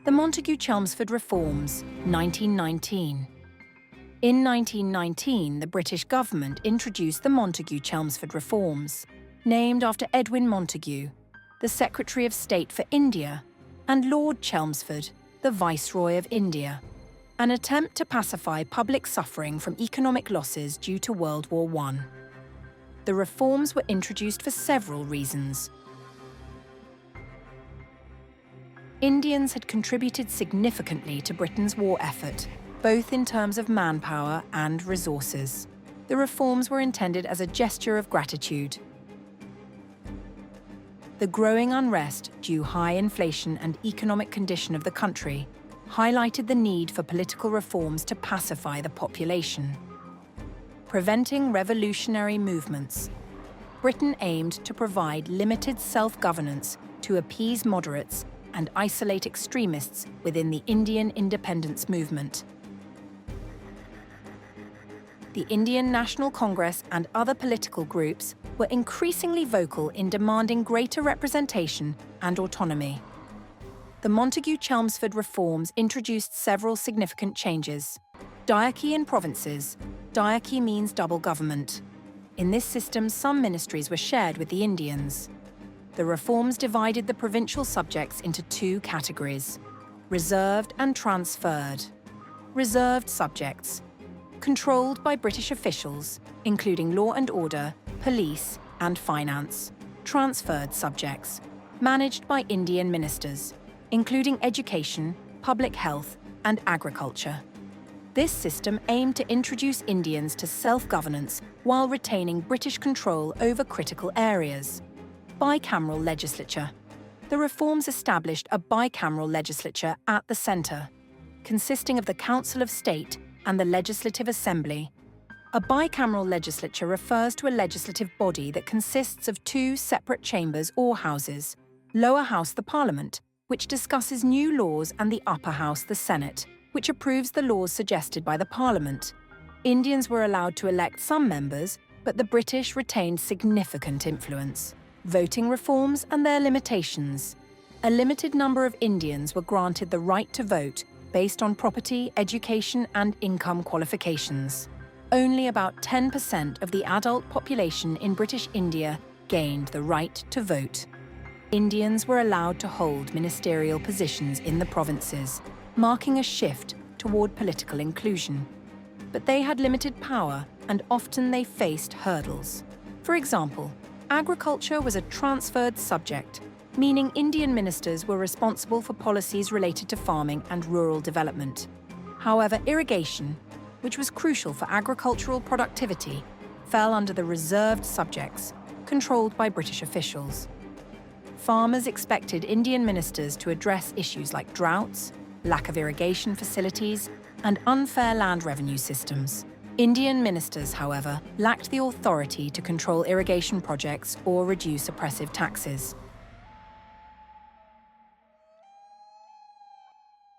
The Montagu-Chelmsford Reforms, 1919. In 1919, the British government introduced the Montagu-Chelmsford Reforms, named after Edwin Montagu, the Secretary of State for India, and Lord Chelmsford, the Viceroy of India, an attempt to pacify public suffering from economic losses due to World War I. The reforms were introduced for several reasons. Indians had contributed significantly to Britain's war effort, both in terms of manpower and resources. The reforms were intended as a gesture of gratitude. The growing unrest due to high inflation and economic condition of the country highlighted the need for political reforms to pacify the population. Preventing revolutionary movements. Britain aimed to provide limited self-governance to appease moderates and isolate extremists within the Indian independence movement. The Indian National Congress and other political groups were increasingly vocal in demanding greater representation and autonomy. The Montagu-Chelmsford Reforms introduced several significant changes. Diarchy in provinces. Diarchy means double government. In this system, some ministries were shared with the Indians. The reforms divided the provincial subjects into two categories: reserved and transferred. Reserved subjects, controlled by British officials, including law and order, police, and finance. Transferred subjects, managed by Indian ministers, including education, public health, and agriculture. This system aimed to introduce Indians to self-governance while retaining British control over critical areas. Bicameral legislature. The reforms established a bicameral legislature at the centre, consisting of the Council of State and the Legislative Assembly. A bicameral legislature refers to a legislative body that consists of two separate chambers or houses: lower house the Parliament, which discusses new laws, and the upper house the Senate, which approves the laws suggested by the Parliament. Indians were allowed to elect some members, but the British retained significant influence. Voting reforms and their limitations. A limited number of Indians were granted the right to vote based on property, education, and income qualifications. Only about 10% of the adult population in British India gained the right to vote. Indians were allowed to hold ministerial positions in the provinces, marking a shift toward political inclusion. But they had limited power, and often they faced hurdles. For example, agriculture was a transferred subject, meaning Indian ministers were responsible for policies related to farming and rural development. However, irrigation, which was crucial for agricultural productivity, fell under the reserved subjects, controlled by British officials. Farmers expected Indian ministers to address issues like droughts, lack of irrigation facilities, and unfair land revenue systems. Indian ministers, however, lacked the authority to control irrigation projects or reduce oppressive taxes.